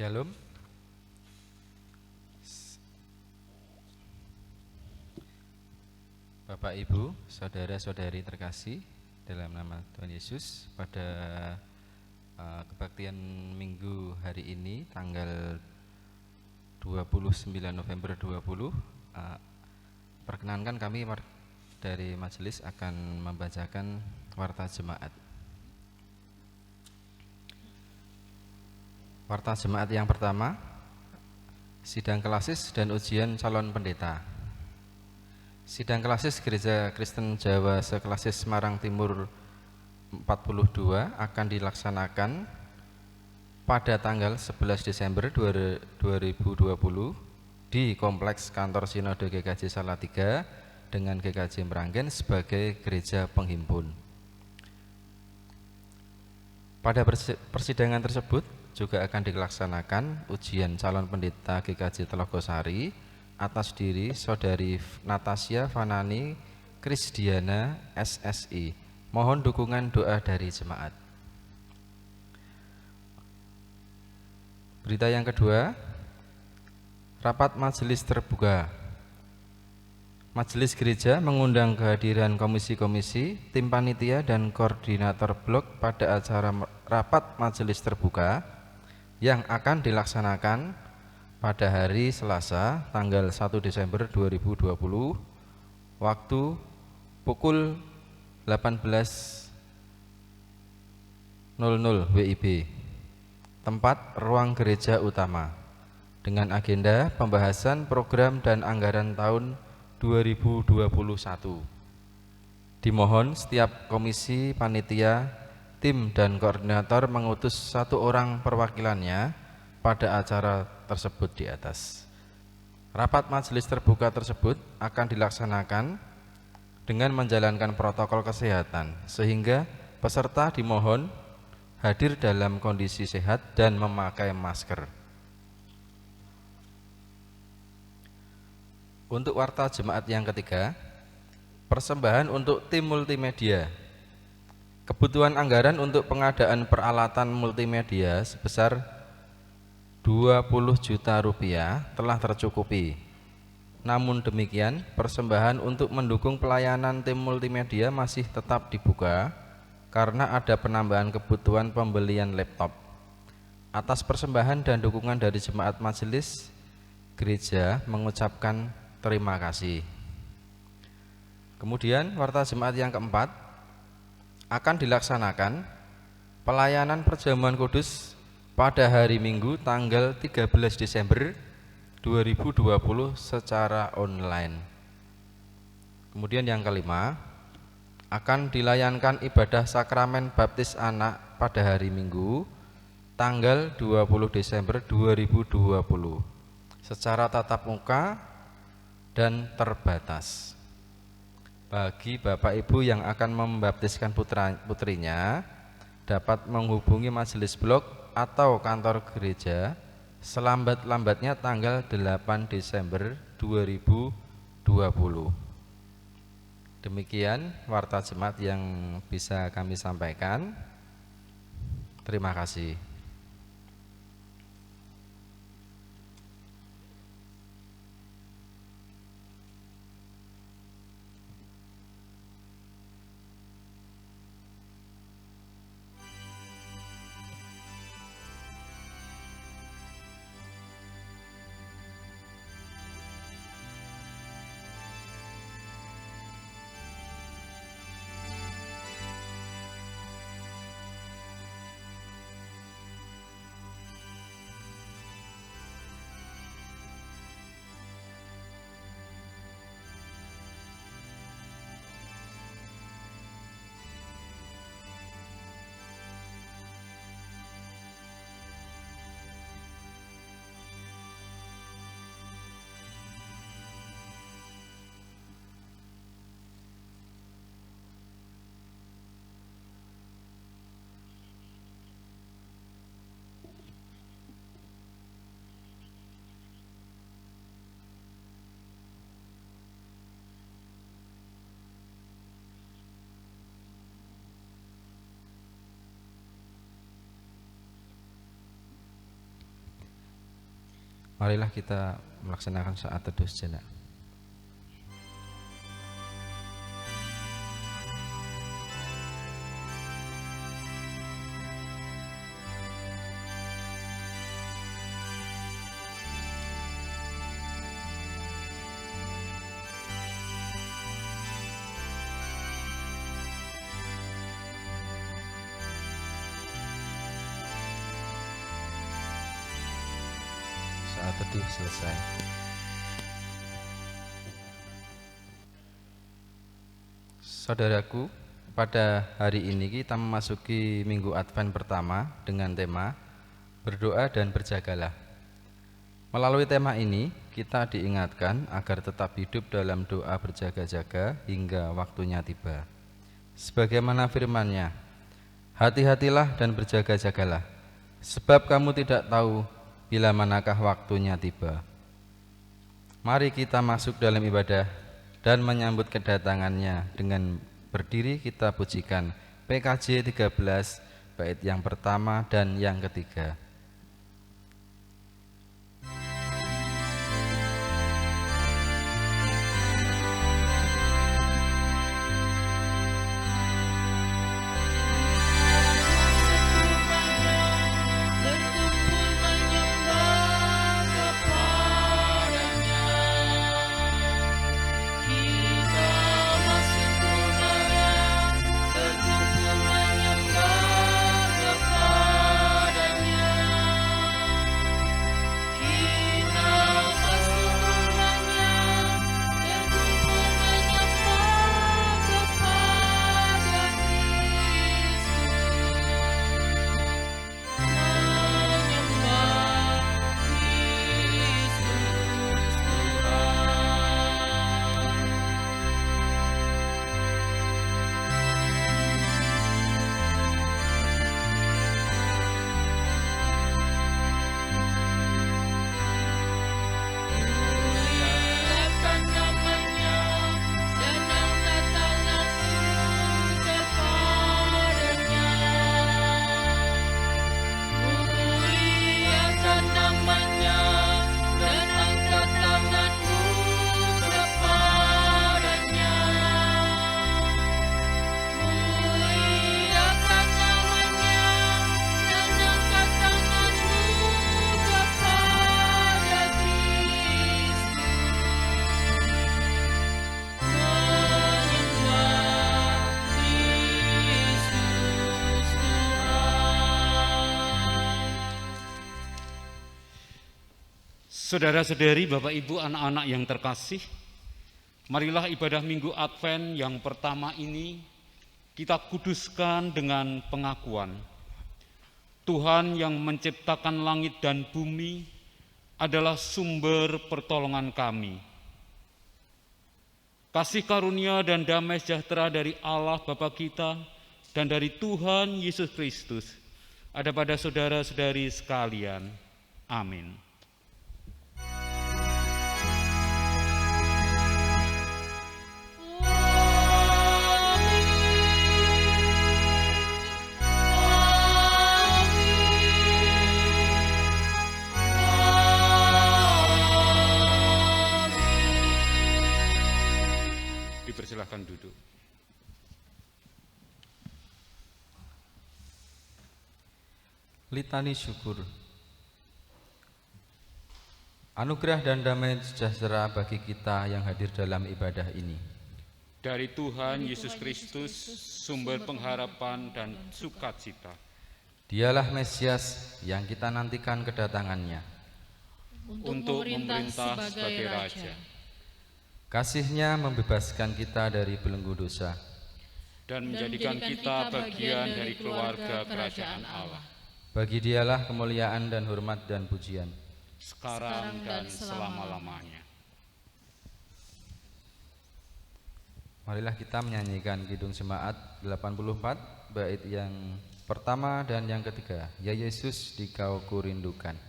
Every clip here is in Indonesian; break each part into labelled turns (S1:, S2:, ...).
S1: Shalom, Bapak Ibu, saudara-saudari terkasih dalam nama Tuhan Yesus. Pada kebaktian minggu hari ini tanggal 29 November 20, perkenankan kami dari majelis akan membacakan warta jemaat. Warta jemaat yang pertama, sidang klasis dan ujian calon pendeta. Sidang klasis Gereja Kristen Jawa Seklasis Semarang Timur 42 akan dilaksanakan pada tanggal 11 Desember 2020 di Kompleks Kantor Sinode GKJ Salatiga dengan GKJ Meranggen sebagai gereja penghimpun. Pada persidangan tersebut juga akan dilaksanakan ujian calon pendeta GKJ Telogosari atas diri Saudari Natasha Fanani Krisdiana SSI. Mohon dukungan doa dari jemaat. Berita yang kedua, rapat majelis terbuka. Majelis Gereja mengundang kehadiran komisi-komisi, tim panitia dan koordinator blok pada acara rapat majelis terbuka yang akan dilaksanakan pada hari Selasa tanggal 1 Desember 2020 waktu pukul 18.00 WIB, tempat ruang gereja utama, dengan agenda pembahasan program dan anggaran tahun 2021. Dimohon setiap komisi, panitia, tim dan koordinator mengutus 1 orang perwakilannya pada acara tersebut di atas. Rapat majelis terbuka tersebut akan dilaksanakan dengan menjalankan protokol kesehatan, sehingga peserta dimohon hadir dalam kondisi sehat dan memakai masker. Untuk warta jemaat yang ketiga, persembahan untuk tim multimedia. Kebutuhan anggaran untuk pengadaan peralatan multimedia sebesar 20 juta rupiah telah tercukupi. Namun demikian, persembahan untuk mendukung pelayanan tim multimedia masih tetap dibuka karena ada penambahan kebutuhan pembelian laptop. Atas persembahan dan dukungan dari jemaat majelis, gereja mengucapkan terima kasih. Kemudian warta jemaat yang keempat, akan dilaksanakan pelayanan perjamuan kudus pada hari Minggu tanggal 13 Desember 2020 secara online. Kemudian yang kelima, akan dilayankan ibadah sakramen baptis anak pada hari Minggu tanggal 20 Desember 2020 secara tatap muka dan terbatas. Bagi Bapak Ibu yang akan membaptiskan putrinya, dapat menghubungi majelis blok atau kantor gereja selambat-lambatnya tanggal 8 Desember 2020. Demikian warta jemaat yang bisa kami sampaikan. Terima kasih. Marilah kita melaksanakan saat teduh sejenak. Saat teduh selesai. Saudaraku, pada hari ini kita memasuki Minggu Advent pertama dengan tema berdoa dan berjagalah. Melalui tema ini, kita diingatkan agar tetap hidup dalam doa berjaga-jaga hingga waktunya tiba. Sebagaimana firman-Nya, hati-hatilah dan berjaga-jagalah, sebab kamu tidak tahu bila manakah waktunya tiba. Mari kita masuk dalam ibadah dan menyambut kedatangannya dengan berdiri kita pujikan PKJ 13 bait yang pertama dan yang ketiga.
S2: Saudara-saudari, Bapak Ibu, anak-anak yang terkasih, marilah ibadah Minggu Advent yang pertama ini kita kuduskan dengan pengakuan. Tuhan yang menciptakan langit dan bumi adalah sumber pertolongan kami. Kasih karunia dan damai sejahtera dari Allah Bapa kita dan dari Tuhan Yesus Kristus ada pada saudara-saudari sekalian. Amin. Dipersilahkan duduk.
S1: Litani syukur. Anugerah dan damai sejahtera bagi kita yang hadir dalam ibadah ini.
S2: Dari Tuhan Yesus Kristus, sumber pengharapan dan sukacita.
S1: Dialah Mesias yang kita nantikan kedatangannya.
S2: Untuk memerintah sebagai Raja.
S1: Kasih-Nya membebaskan kita dari belenggu dosa
S2: dan menjadikan kita bagian dari keluarga kerajaan Allah.
S1: Bagi Dialah kemuliaan dan hormat dan pujian,
S2: sekarang dan selama-lamanya.
S1: Marilah kita menyanyikan Kidung Jemaat 84 bait yang pertama dan yang ketiga. Ya Yesus, Dikau kurindukan.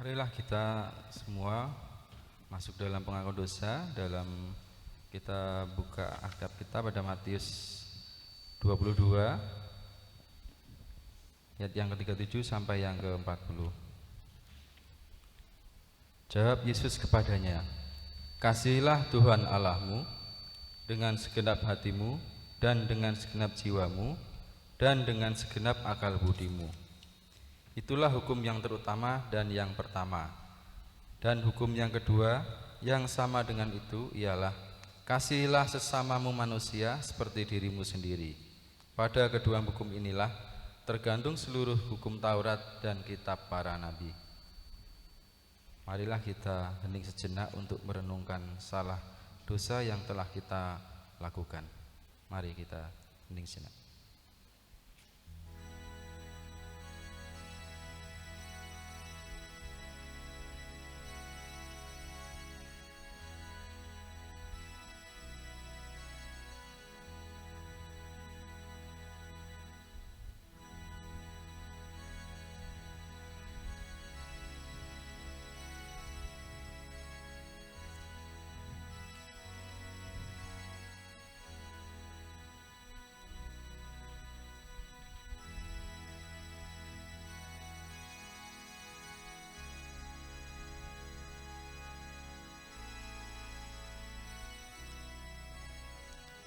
S1: Marilah kita semua masuk dalam pengakuan dosa. Kita buka Alkitab kita pada Matius 22 ayat yang ke-37 sampai yang ke-40. Jawab Yesus kepadanya, kasihilah Tuhan Allahmu dengan segenap hatimu dan dengan segenap jiwamu dan dengan segenap akal budimu. Itulah hukum yang terutama dan yang pertama. Dan hukum yang kedua yang sama dengan itu ialah kasihilah sesamamu manusia seperti dirimu sendiri. Pada kedua hukum inilah tergantung seluruh hukum Taurat dan kitab para nabi. Marilah kita hening sejenak untuk merenungkan salah dosa yang telah kita lakukan. Mari kita hening sejenak.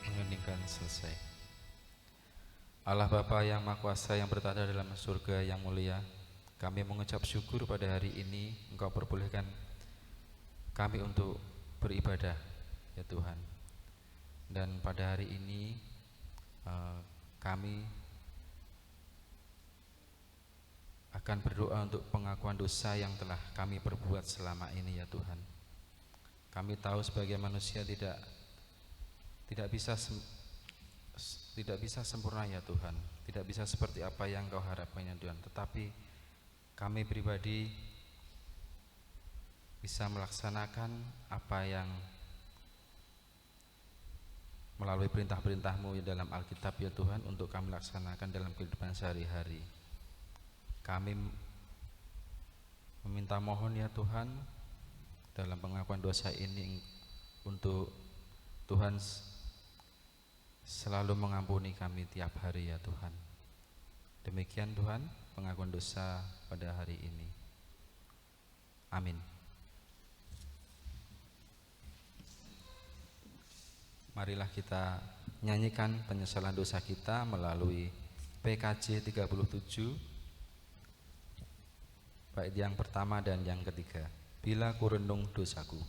S1: Mengeningkan selesai. Allah Bapa yang Maha Kuasa yang bertata dalam surga yang mulia, kami mengucap syukur pada hari ini Engkau perbolehkan kami untuk beribadah ya Tuhan. Dan pada hari ini kami akan berdoa untuk pengakuan dosa yang telah kami perbuat selama ini ya Tuhan. Kami tahu sebagai manusia tidak bisa sempurna ya Tuhan, tidak bisa seperti apa yang Kau harapkan ya Tuhan. Tetapi kami pribadi bisa melaksanakan apa yang melalui perintah-perintah-Mu dalam Alkitab ya Tuhan, untuk kami laksanakan dalam kehidupan sehari-hari. Kami meminta mohon ya Tuhan, dalam pengakuan dosa ini untuk Tuhan selalu mengampuni kami tiap hari ya Tuhan. Demikian Tuhan pengakuan dosa pada hari ini. Amin. Marilah kita nyanyikan penyesalan dosa kita melalui PKJ 37 bait yang pertama dan yang ketiga. Bila ku renung dosaku.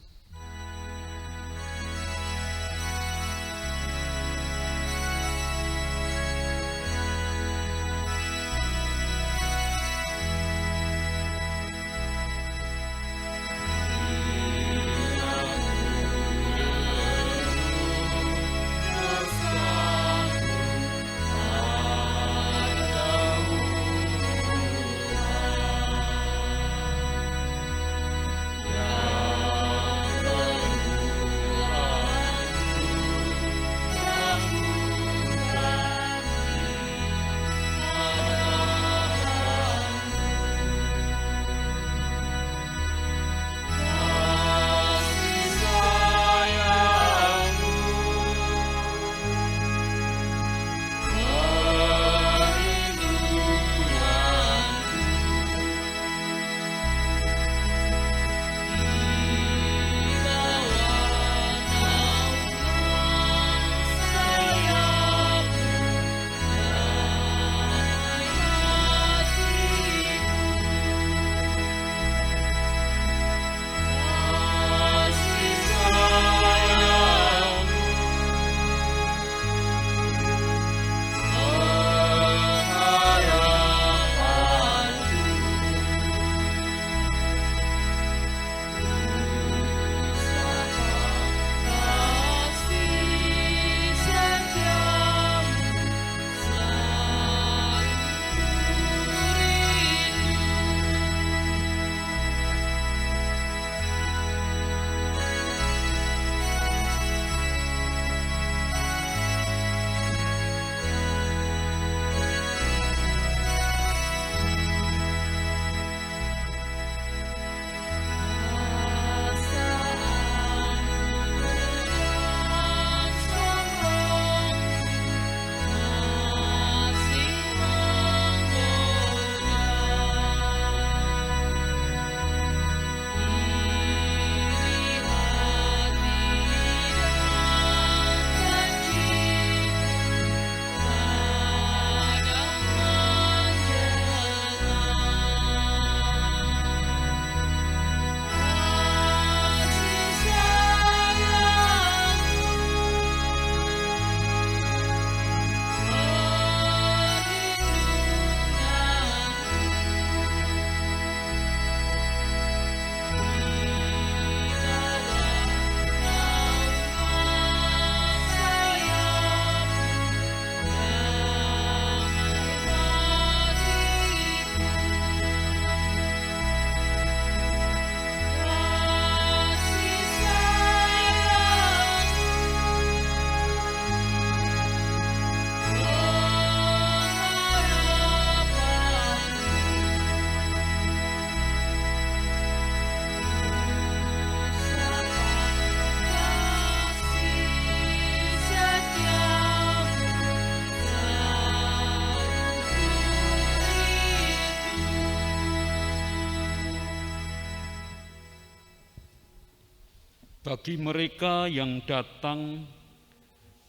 S2: Bagi mereka yang datang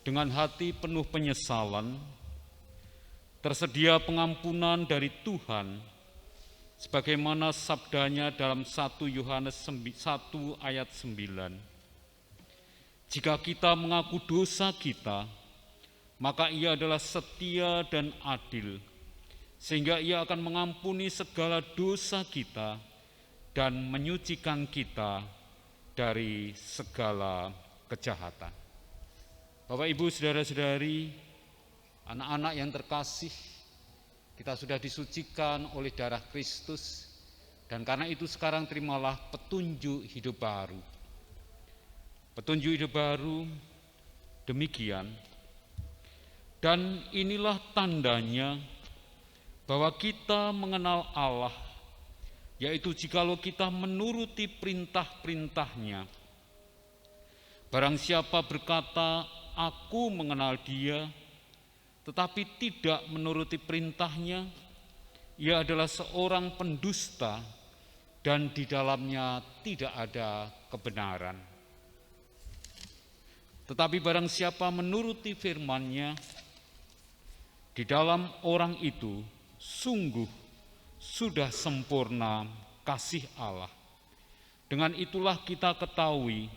S2: dengan hati penuh penyesalan, tersedia pengampunan dari Tuhan, sebagaimana sabdanya dalam 1 Yohanes 1 ayat 9. Jika kita mengaku dosa kita, maka Ia adalah setia dan adil, sehingga Ia akan mengampuni segala dosa kita dan menyucikan kita dari segala kejahatan. Bapak, Ibu, saudara-saudari, anak-anak yang terkasih, kita sudah disucikan oleh darah Kristus, dan karena itu sekarang terimalah petunjuk hidup baru. Petunjuk hidup baru demikian, dan inilah tandanya bahwa kita mengenal Allah, yaitu jikalau kita menuruti perintah-perintahnya. Barang siapa berkata, "Aku mengenal Dia," tetapi tidak menuruti perintahnya, ia adalah seorang pendusta dan di dalamnya tidak ada kebenaran. Tetapi barang siapa menuruti firman-Nya, di dalam orang itu sungguh sudah sempurna kasih Allah. Dengan itulah kita ketahui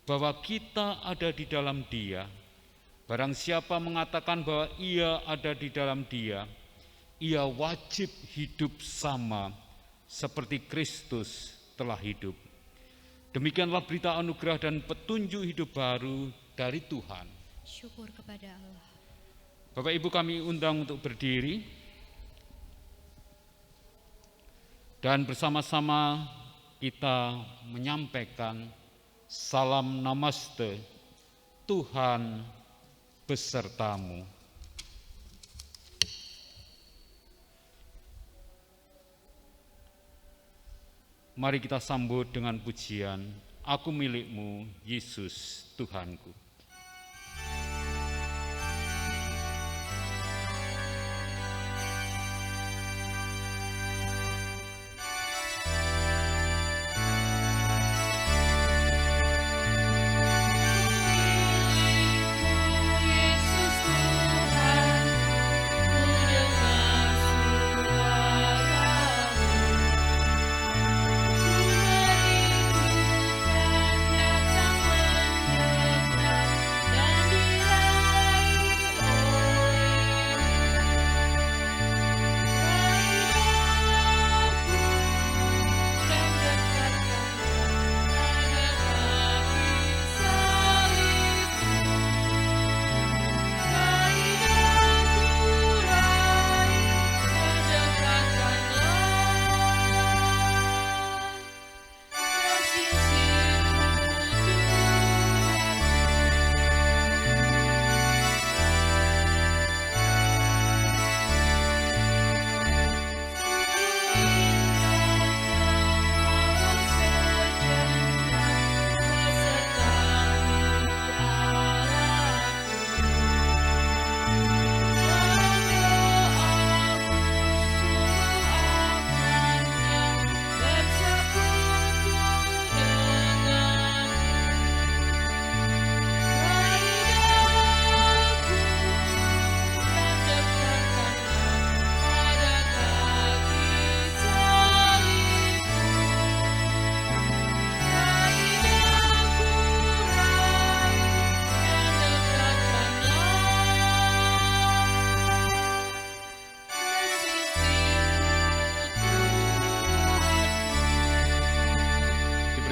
S2: bahwa kita ada di dalam Dia. Barang siapa mengatakan bahwa ia ada di dalam Dia, ia wajib hidup sama seperti Kristus telah hidup. Demikianlah berita anugerah dan petunjuk hidup baru dari Tuhan.
S3: Syukur kepada Allah.
S2: Bapak Ibu, kami undang untuk berdiri dan bersama-sama kita menyampaikan salam namaste, Tuhan besertamu. Mari kita sambut dengan pujian, "Aku milikmu, Yesus Tuhanku."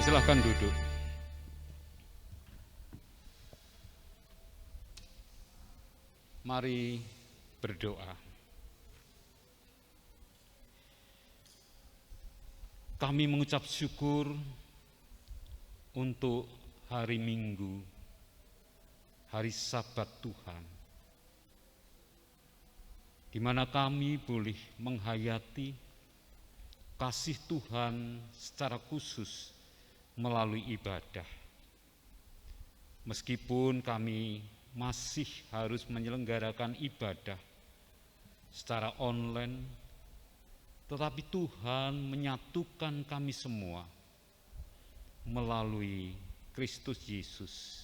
S2: Silakan duduk. Mari berdoa. Kami mengucap syukur untuk hari Minggu, hari Sabat Tuhan, di mana kami boleh menghayati kasih Tuhan secara khusus melalui ibadah. Meskipun kami masih harus menyelenggarakan ibadah secara online, tetapi Tuhan menyatukan kami semua melalui Kristus Yesus,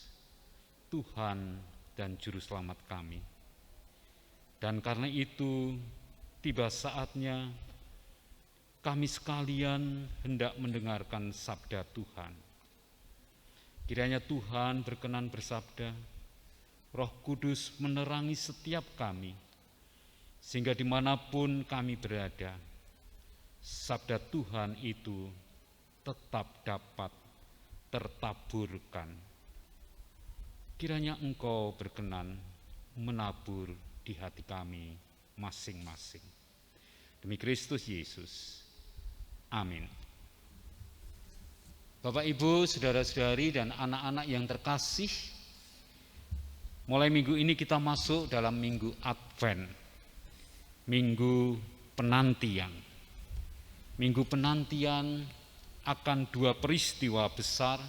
S2: Tuhan dan Juru Selamat kami. Dan karena itu, tiba saatnya kami sekalian hendak mendengarkan sabda Tuhan. Kiranya Tuhan berkenan bersabda, Roh Kudus menerangi setiap kami, sehingga dimanapun kami berada, sabda Tuhan itu tetap dapat tertaburkan. Kiranya Engkau berkenan menabur di hati kami masing-masing. Demi Kristus Yesus. Amin. Bapak, Ibu, saudara-saudari, dan anak-anak yang terkasih, mulai minggu ini kita masuk dalam minggu Advent, minggu penantian. Minggu penantian akan dua peristiwa besar.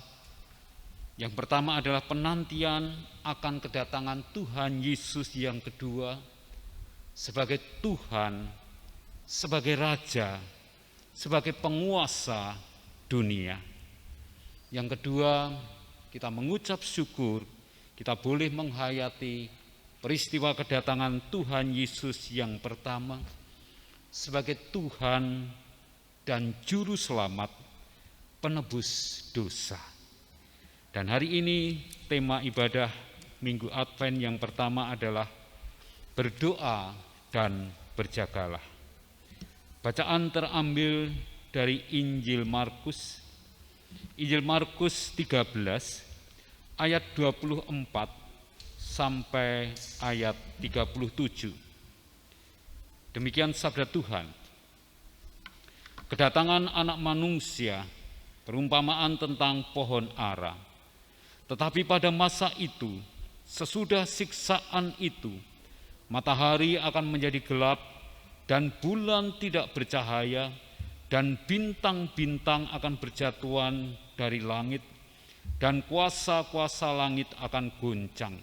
S2: Yang pertama adalah penantian akan kedatangan Tuhan Yesus yang kedua sebagai Tuhan, sebagai Raja, sebagai penguasa dunia. Yang kedua, kita mengucap syukur, kita boleh menghayati peristiwa kedatangan Tuhan Yesus yang pertama sebagai Tuhan dan Juru Selamat, penebus dosa. Dan hari ini tema ibadah Minggu Advent yang pertama adalah berdoa dan berjagalah. Bacaan terambil dari Injil Markus 13 ayat 24 sampai ayat 37. Demikian sabda Tuhan. Kedatangan Anak Manusia, perumpamaan tentang pohon ara. Tetapi pada masa itu, sesudah siksaan itu, matahari akan menjadi gelap dan bulan tidak bercahaya, dan bintang-bintang akan berjatuhan dari langit, dan kuasa-kuasa langit akan goncang.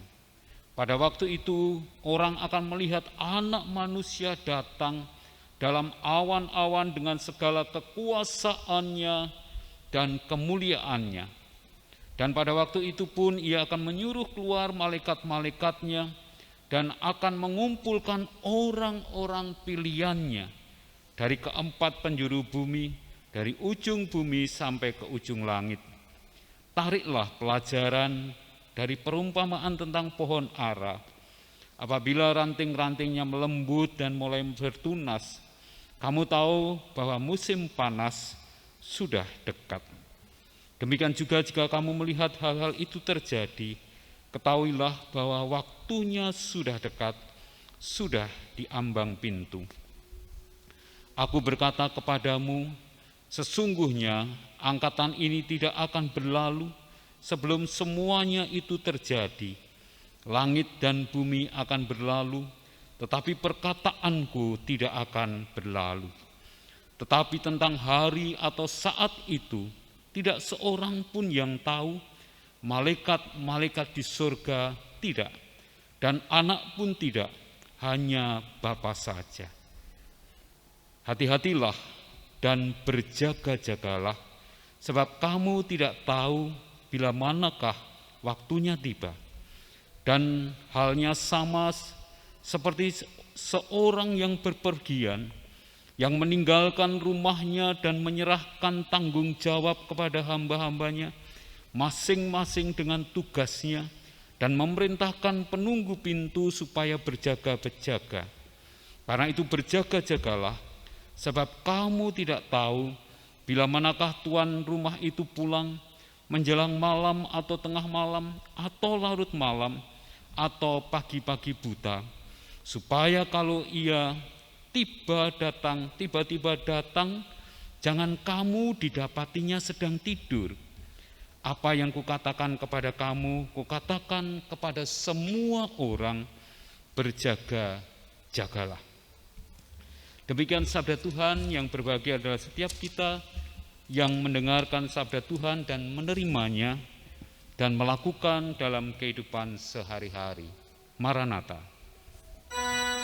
S2: Pada waktu itu, orang akan melihat Anak Manusia datang dalam awan-awan dengan segala kekuasaannya dan kemuliaannya. Dan pada waktu itu pun ia akan menyuruh keluar malaikat-malaikatnya dan akan mengumpulkan orang-orang pilihannya dari keempat penjuru bumi, dari ujung bumi sampai ke ujung langit. Tariklah pelajaran dari perumpamaan tentang pohon ara. Apabila ranting-rantingnya melembut dan mulai bertunas, kamu tahu bahwa musim panas sudah dekat. Demikian juga jika kamu melihat hal-hal itu terjadi, ketahuilah bahwa waktunya sudah dekat, sudah di ambang pintu. Aku berkata kepadamu, sesungguhnya angkatan ini tidak akan berlalu sebelum semuanya itu terjadi. Langit dan bumi akan berlalu, tetapi perkataanku tidak akan berlalu. Tetapi tentang hari atau saat itu, tidak seorang pun yang tahu, malaikat-malaikat di surga tidak, dan anak pun tidak, hanya Bapa saja. Hati-hatilah dan berjaga-jagalah, sebab kamu tidak tahu bila manakah waktunya tiba. Dan halnya sama seperti seorang yang berpergian, yang meninggalkan rumahnya dan menyerahkan tanggung jawab kepada hamba-hambanya, masing-masing dengan tugasnya, dan memerintahkan penunggu pintu supaya berjaga-jaga. Karena itu berjaga-jagalah, sebab kamu tidak tahu bila manakah tuan rumah itu pulang, menjelang malam atau tengah malam, atau larut malam, atau pagi-pagi buta, supaya kalau ia tiba-tiba datang, jangan kamu didapatinya sedang tidur. Apa yang kukatakan kepada kamu, kukatakan kepada semua orang, berjaga-jagalah. Demikian sabda Tuhan. Yang berbahagia adalah setiap kita yang mendengarkan sabda Tuhan dan menerimanya dan melakukan dalam kehidupan sehari-hari. Maranatha.
S3: Maranatha,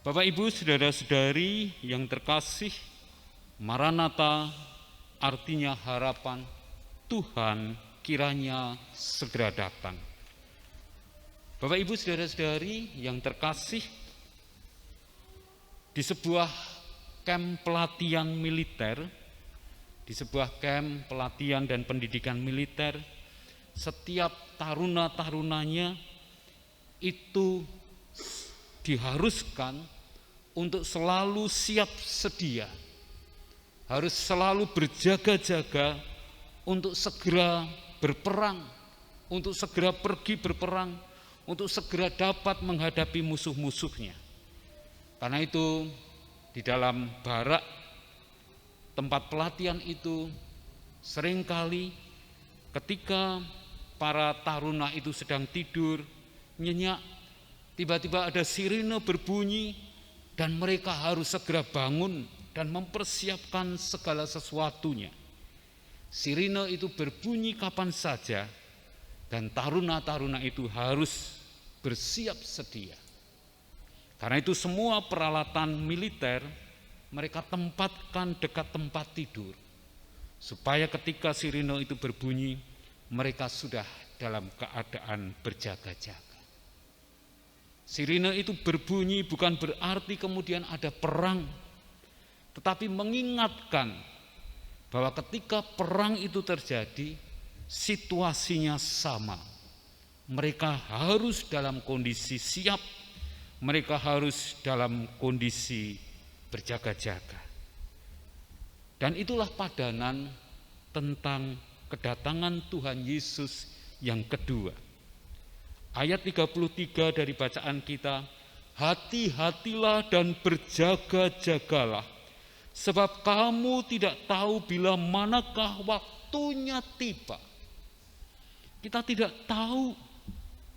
S2: Bapak Ibu saudara-saudari yang terkasih, Maranatha artinya harapan, Tuhan kiranya segera datang. Bapak Ibu saudara-saudari yang terkasih, di sebuah kamp pelatihan militer, di sebuah kamp pelatihan dan pendidikan militer, setiap taruna-tarunanya itu diharuskan untuk selalu siap sedia, harus selalu berjaga-jaga untuk segera berperang, untuk segera pergi berperang, untuk segera dapat menghadapi musuh-musuhnya. Karena itu di dalam barak tempat pelatihan itu seringkali ketika para taruna itu sedang tidur nyenyak, tiba-tiba ada sirine berbunyi dan mereka harus segera bangun dan mempersiapkan segala sesuatunya. Sirine itu berbunyi kapan saja dan taruna-taruna itu harus bersiap sedia. Karena itu semua peralatan militer mereka tempatkan dekat tempat tidur, supaya ketika sirine itu berbunyi, mereka sudah dalam keadaan berjaga-jaga. Sirine itu berbunyi bukan berarti kemudian ada perang, tetapi mengingatkan bahwa ketika perang itu terjadi, situasinya sama. Mereka harus dalam kondisi siap, mereka harus dalam kondisi berjaga-jaga. Dan itulah padanan tentang kedatangan Tuhan Yesus yang kedua. Ayat 33 dari bacaan kita, hati-hatilah dan berjaga-jagalah, sebab kamu tidak tahu bila manakah waktunya tiba. Kita tidak tahu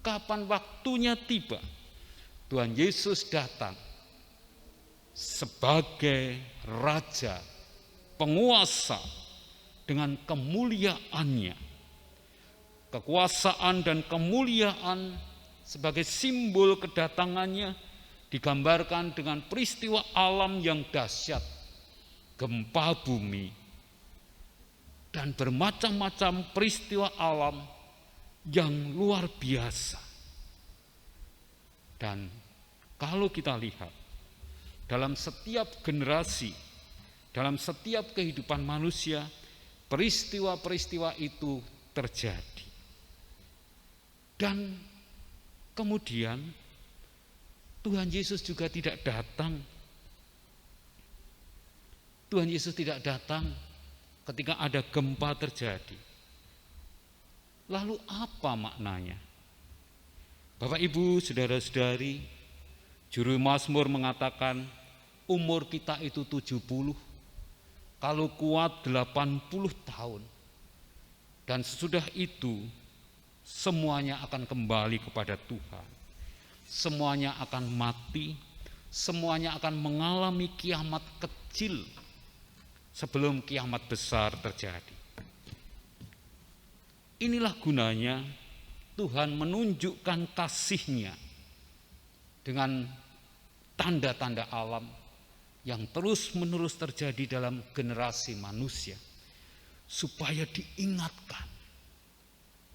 S2: kapan waktunya tiba. Tuhan Yesus datang sebagai Raja, penguasa dengan kemuliaannya. Kekuasaan dan kemuliaan sebagai simbol kedatangannya digambarkan dengan peristiwa alam yang dahsyat, gempa bumi, dan bermacam-macam peristiwa alam yang luar biasa. Dan kalau kita lihat dalam setiap generasi, dalam setiap kehidupan manusia, peristiwa-peristiwa itu terjadi. Dan kemudian Tuhan Yesus juga tidak datang. Tuhan Yesus tidak datang ketika ada gempa terjadi. Lalu apa maknanya? Bapak Ibu, saudara-saudari, juru Mazmur mengatakan umur kita itu 70, kalau kuat 80 tahun. Dan sesudah itu semuanya akan kembali kepada Tuhan. Semuanya akan mati, semuanya akan mengalami kiamat kecil sebelum kiamat besar terjadi. Inilah gunanya Tuhan menunjukkan kasih-Nya dengan tanda-tanda alam yang terus-menerus terjadi dalam generasi manusia, supaya diingatkan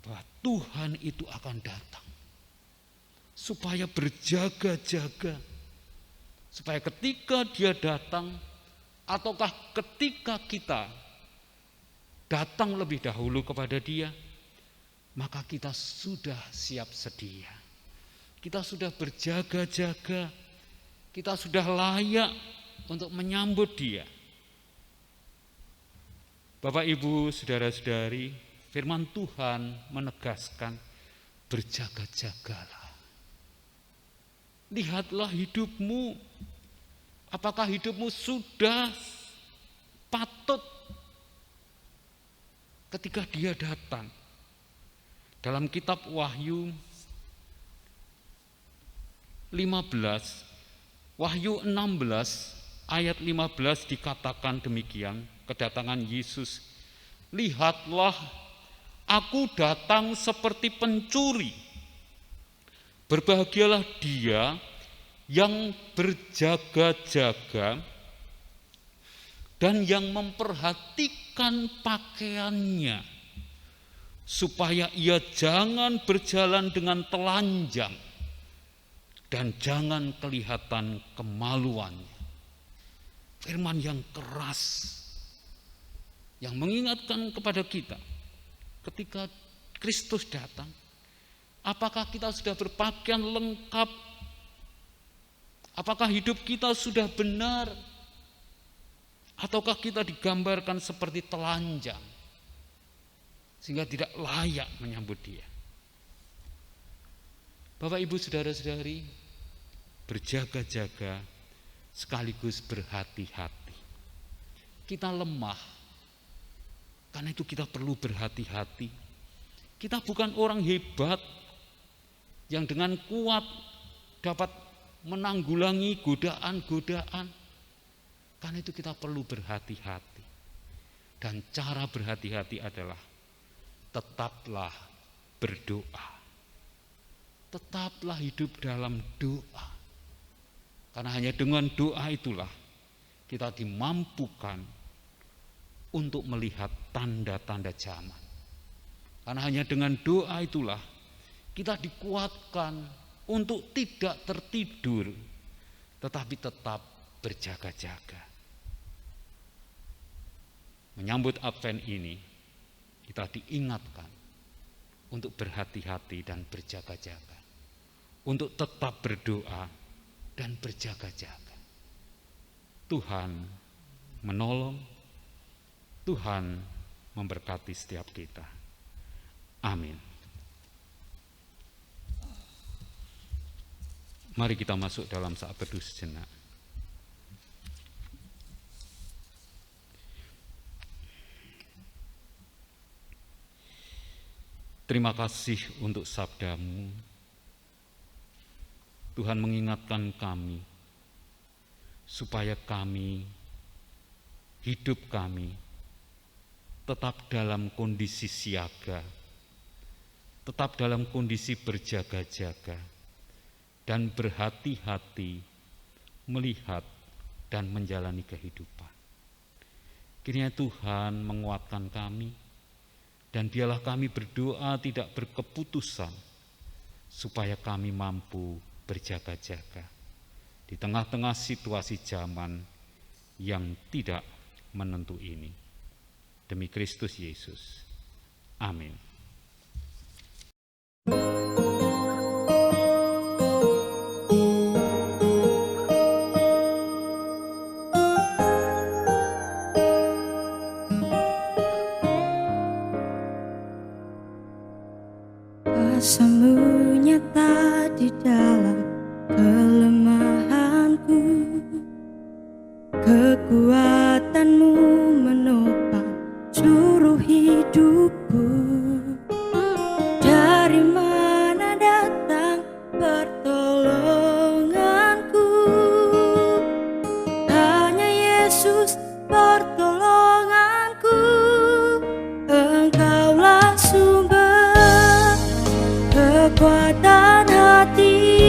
S2: bahwa Tuhan itu akan datang, supaya berjaga-jaga, supaya ketika Dia datang, ataukah ketika kita datang lebih dahulu kepada Dia, maka kita sudah siap sedia, kita sudah berjaga-jaga, kita sudah layak untuk menyambut Dia. Bapak, Ibu, saudara-saudari, firman Tuhan menegaskan, berjaga-jagalah. Lihatlah hidupmu, apakah hidupmu sudah patut ketika Dia datang. Dalam kitab Wahyu 15, Wahyu 16 ayat 15 dikatakan demikian, kedatangan Yesus, lihatlah aku datang seperti pencuri. Berbahagialah dia yang berjaga-jaga, dan yang memperhatikan pakaiannya, supaya ia jangan berjalan dengan telanjang dan jangan kelihatan kemaluannya. Firman yang keras yang mengingatkan kepada kita ketika Kristus datang, apakah kita sudah berpakaian lengkap? Apakah hidup kita sudah benar? Ataukah kita digambarkan seperti telanjang sehingga tidak layak menyambut Dia? Bapak, Ibu, saudara-saudari, berjaga-jaga sekaligus berhati-hati. Kita lemah, karena itu kita perlu berhati-hati. Kita bukan orang hebat yang dengan kuat dapat menanggulangi godaan-godaan. Karena itu kita perlu berhati-hati. Dan cara berhati-hati adalah tetaplah berdoa. Tetaplah hidup dalam doa. Karena hanya dengan doa itulah kita dimampukan untuk melihat tanda-tanda zaman. Karena hanya dengan doa itulah kita dikuatkan untuk tidak tertidur, tetapi tetap berjaga-jaga. Menyambut Advent ini, kita diingatkan untuk berhati-hati dan berjaga-jaga, untuk tetap berdoa dan berjaga-jaga. Tuhan menolong, Tuhan memberkati setiap kita. Amin. Mari kita masuk dalam saat teduh sejenak. Terima kasih untuk sabda-Mu. Tuhan mengingatkan kami supaya kami, hidup kami tetap dalam kondisi siaga, tetap dalam kondisi berjaga-jaga dan berhati-hati melihat dan menjalani kehidupan. Kiranya Tuhan menguatkan kami, dan biarlah kami berdoa tidak berkeputusan, supaya kami mampu berjaga-jaga di tengah-tengah situasi zaman yang tidak menentu ini. Demi Kristus Yesus. Amin.
S4: Kuasa-Mu nyata di dalam kelemahanku, kekuatan-Mu menopang seluruh hidupku. Dari mana datang pertolonganku? Hanya Yesus pertolonganku. Engkaulah sumber kekuatan hati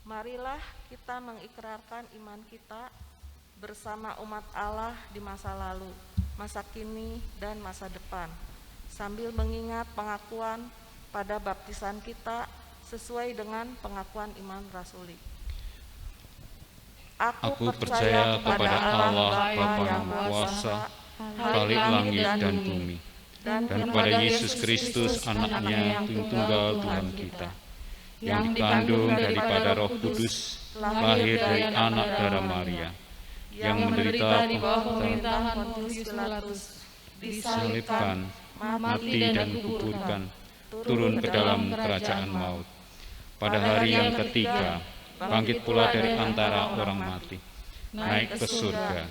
S5: Marilah kita mengikrarkan iman kita bersama umat Allah di masa lalu, masa kini, dan masa depan, sambil mengingat pengakuan pada baptisan kita sesuai dengan pengakuan iman rasuli.
S2: Aku percaya kepada Allah Bapa yang Kuasa, Khalik langit dan bumi, dan kepada Yesus Kristus anaknya yang tunggal Tuhan kita, yang dikandung daripada Roh Kudus, lahir dari anak darah Maria, yang menderita
S6: di bawah pemerintahan Pontius Pilatus,
S2: disalibkan, mati dan dikuburkan, turun ke dalam kerajaan maut. Pada hari yang ketiga, bangkit pula dari antara orang mati, naik ke surga,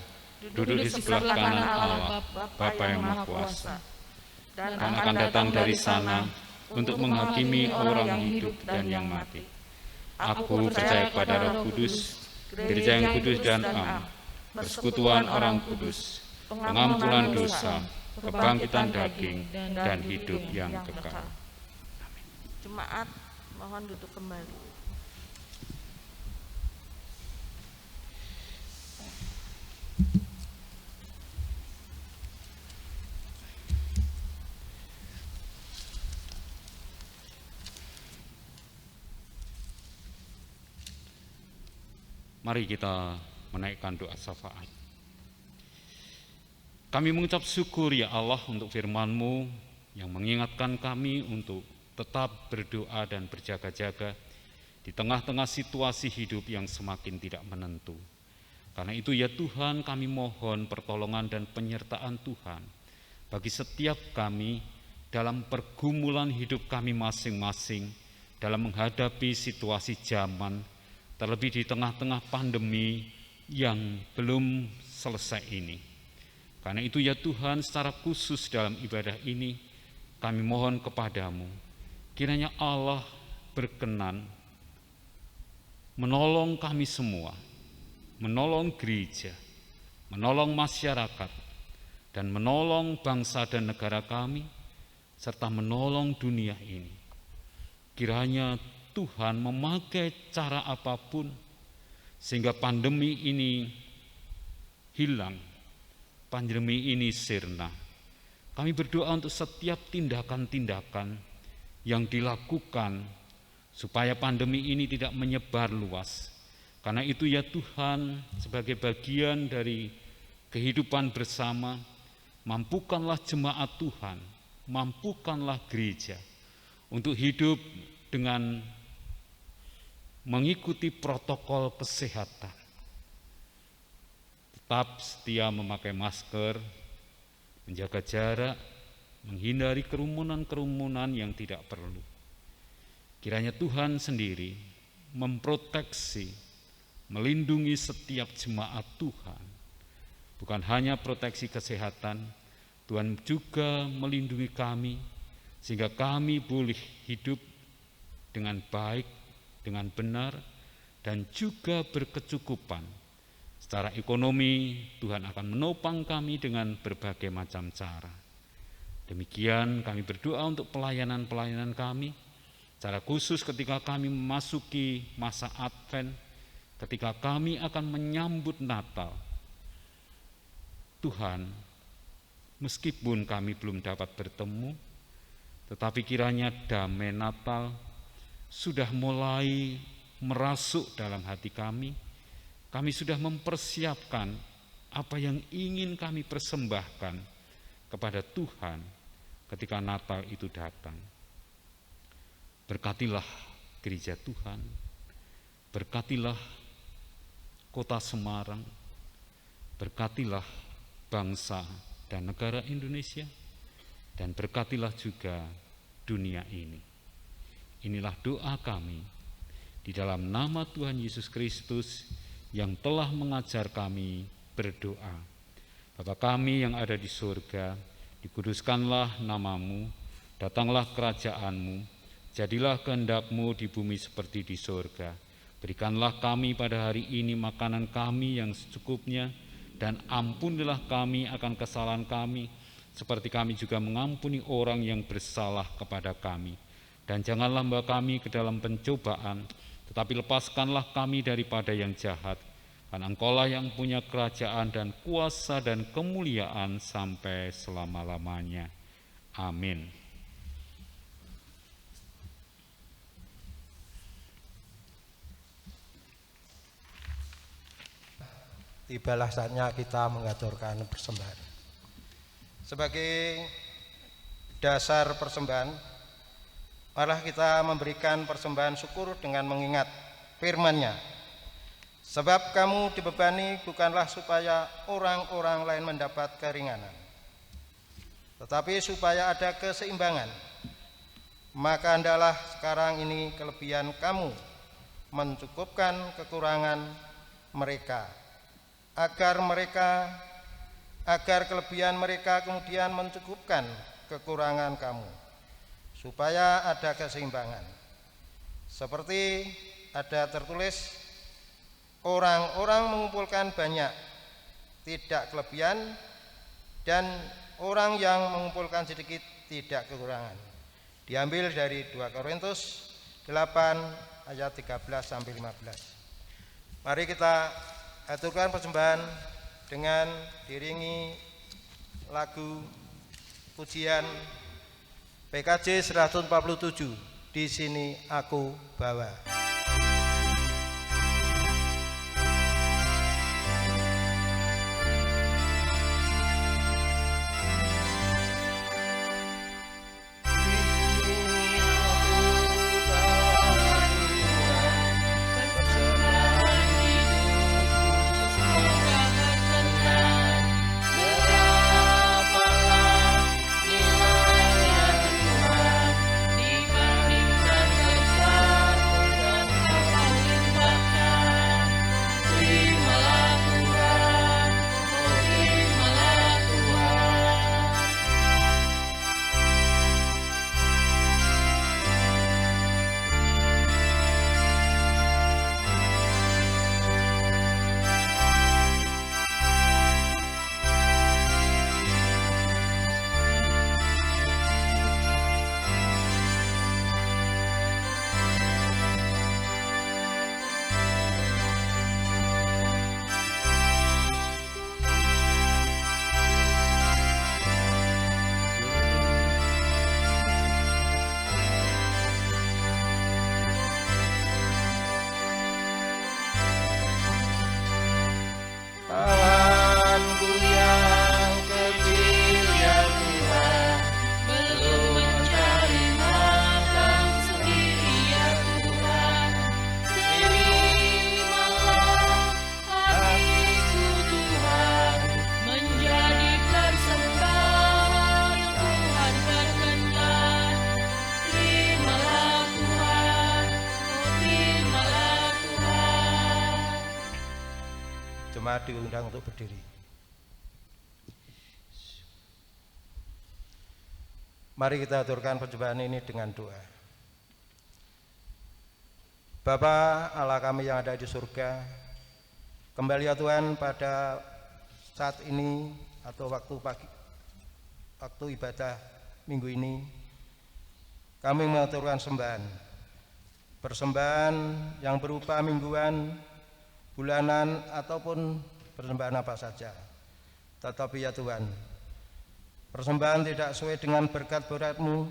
S2: duduk di sebelah kanan Allah, Bapa yang Maha Kuasa, dan akan datang dari sana untuk menghakimi orang hidup dan yang mati. Aku percaya kepada Roh Kudus, Gereja yang kudus dan am, persekutuan orang kudus, pengampunan dosa, kebangkitan daging, dan hidup yang kekal.
S5: Jemaat, mohon duduk kembali.
S2: Mari kita menaikkan doa syafaat. Kami mengucap syukur ya Allah untuk firman-Mu yang mengingatkan kami untuk tetap berdoa dan berjaga-jaga di tengah-tengah situasi hidup yang semakin tidak menentu. Karena itu ya Tuhan, kami mohon pertolongan dan penyertaan Tuhan bagi setiap kami dalam pergumulan hidup kami masing-masing dalam menghadapi situasi zaman, terlebih di tengah-tengah pandemi yang belum selesai ini. Karena itu ya Tuhan, secara khusus dalam ibadah ini kami mohon kepadamu, kiranya Allah berkenan menolong kami semua, menolong gereja, menolong masyarakat, dan menolong bangsa dan negara kami, serta menolong dunia ini. Kiranya Tuhan memakai cara apapun sehingga pandemi ini hilang, pandemi ini sirna. Kami berdoa untuk setiap tindakan-tindakan yang dilakukan supaya pandemi ini tidak menyebar luas. Karena itu ya Tuhan, sebagai bagian dari kehidupan bersama, mampukanlah jemaat Tuhan, mampukanlah gereja untuk hidup dengan mengikuti protokol kesehatan. Tetap setia memakai masker, menjaga jarak, menghindari kerumunan-kerumunan yang tidak perlu. Kiranya Tuhan sendiri memproteksi, melindungi setiap jemaat Tuhan. Bukan hanya proteksi kesehatan, Tuhan juga melindungi kami, sehingga kami boleh hidup dengan baik, dengan benar, dan juga berkecukupan. Secara ekonomi, Tuhan akan menopang kami dengan berbagai macam cara. Demikian kami berdoa untuk pelayanan-pelayanan kami, secara khusus ketika kami memasuki masa Advent, ketika kami akan menyambut Natal. Tuhan, meskipun kami belum dapat bertemu, tetapi kiranya damai Natal sudah mulai merasuk dalam hati kami. Kami sudah mempersiapkan apa yang ingin kami persembahkan kepada Tuhan ketika Natal itu datang. Berkatilah gereja Tuhan, berkatilah kota Semarang, berkatilah bangsa dan negara Indonesia, dan berkatilah juga dunia ini. Inilah doa kami di dalam nama Tuhan Yesus Kristus yang telah mengajar kami berdoa. Bapa kami yang ada di surga, dikuduskanlah namamu, datanglah kerajaanmu, jadilah kehendak-Mu di bumi seperti di surga. Berikanlah kami pada hari ini makanan kami yang secukupnya, dan ampunilah kami akan kesalahan kami, seperti kami juga mengampuni orang yang bersalah kepada kami. Dan janganlah membawa kami ke dalam pencobaan, Tetapi lepaskanlah kami daripada yang jahat, karena Engkaulah yang punya kerajaan dan kuasa dan kemuliaan sampai selama-lamanya. Amin.
S7: Tibalah saatnya kita mengaturkan persembahan. Sebagai dasar persembahan, marilah kita memberikan persembahan syukur dengan mengingat firman-Nya. Sebab kamu dibebani bukanlah supaya orang-orang lain mendapat keringanan, tetapi supaya ada keseimbangan. Maka hendaklah sekarang ini kelebihan kamu mencukupkan kekurangan mereka, agar kelebihan mereka kemudian mencukupkan kekurangan kamu, supaya ada keseimbangan. Seperti ada tertulis, orang-orang mengumpulkan banyak, tidak kelebihan, dan orang yang mengumpulkan sedikit, tidak kekurangan. Diambil dari 2 Korintus 8 ayat 13-15. Mari kita aturkan persembahan dengan diiringi lagu pujian PKJ 147, Di Sini Aku Bawa. Diundang untuk berdiri. Mari kita aturkan persembahan ini dengan doa. Bapa Allah kami yang ada di surga, kembali ya Tuhan pada saat ini atau waktu ibadah minggu ini, kami mengaturkan persembahan yang berupa mingguan, bulanan, ataupun persembahan apa saja. Tetapi ya Tuhan, persembahan tidak sesuai dengan berkat berat-Mu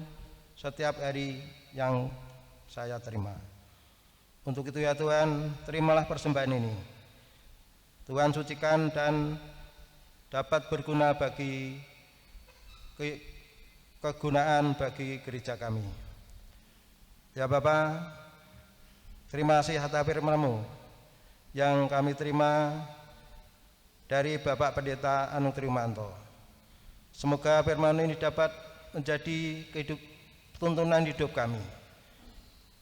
S7: setiap hari yang saya terima. Untuk itu ya Tuhan, terimalah persembahan ini. Tuhan sucikan dan dapat berguna bagi kegunaan bagi gereja kami. Ya Bapa, terima kasih atas firman-Mu yang kami terima dari Bapak Pendeta Anung Trimanto. Semoga firman ini dapat menjadi tuntunan hidup kami,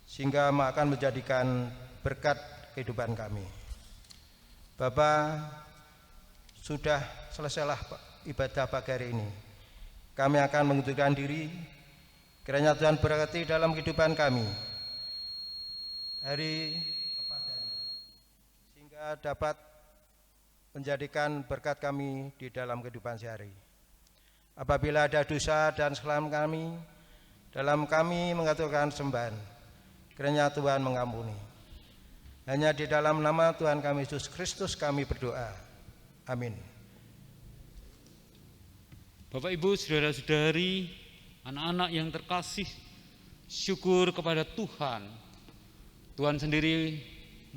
S7: sehingga akan menjadikan berkat kehidupan kami. Bapak, sudah selesailah ibadah pagi hari ini. Kami akan mengundurkan diri. Kiranya Tuhan berkati dalam kehidupan kami sehingga dapat menjadikan berkat kami di dalam kehidupan sehari. Apabila ada dosa dan kesalahan kami dalam kami mengaturkan sembahan, kiranya Tuhan mengampuni. Hanya di dalam nama Tuhan kami Yesus Kristus kami berdoa. Amin.
S2: Bapak, Ibu, saudara-saudari, anak-anak yang terkasih, syukur kepada Tuhan. Tuhan sendiri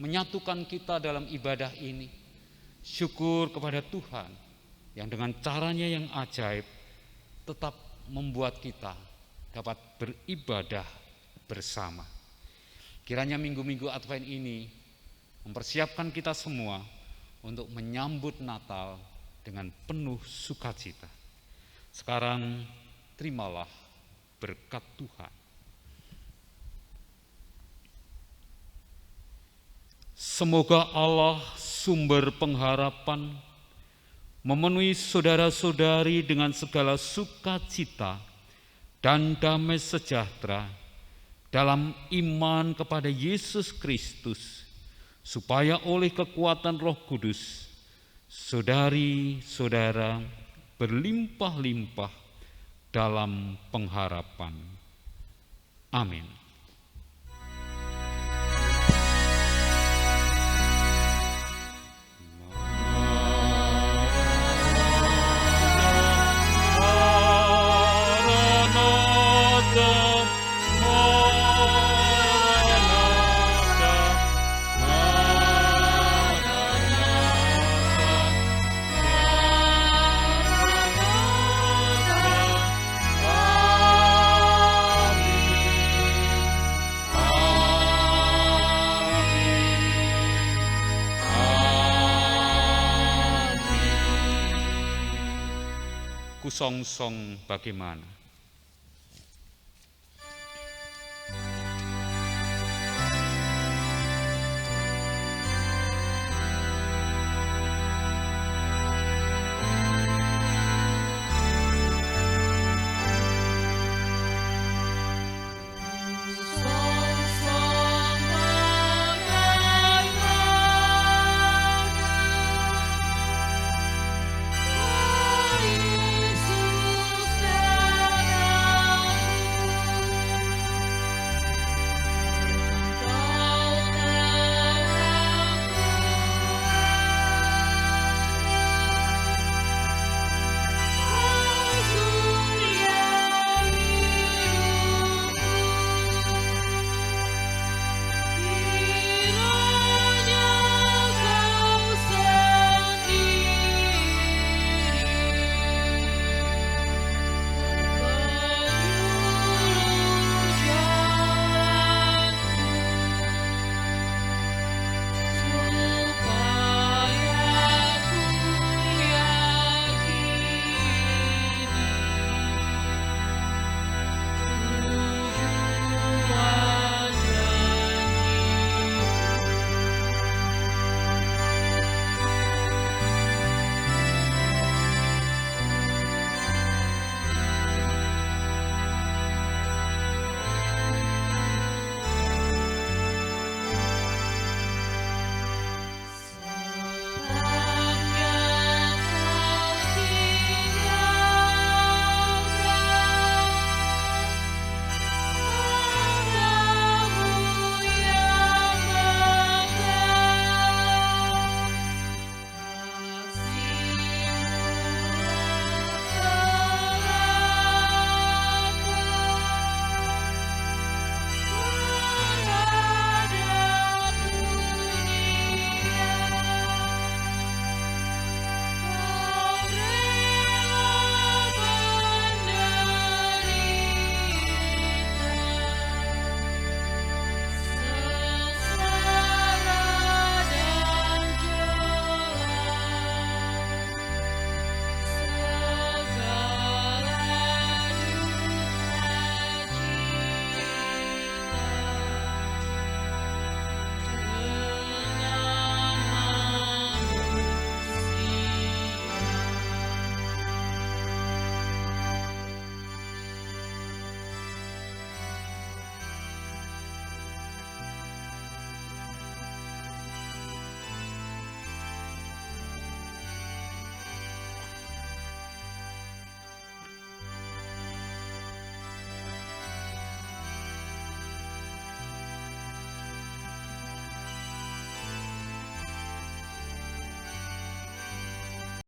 S2: menyatukan kita dalam ibadah ini. Syukur kepada Tuhan yang dengan caranya yang ajaib tetap membuat kita dapat beribadah bersama. Kiranya minggu-minggu Advent ini mempersiapkan kita semua untuk menyambut Natal dengan penuh sukacita. Sekarang terimalah berkat Tuhan. Semoga Allah sumber pengharapan memenuhi saudara-saudari dengan segala sukacita dan damai sejahtera dalam iman kepada Yesus Kristus, supaya oleh kekuatan Roh Kudus, saudari-saudara berlimpah-limpah dalam pengharapan. Amin. Kusongsong bagaimana?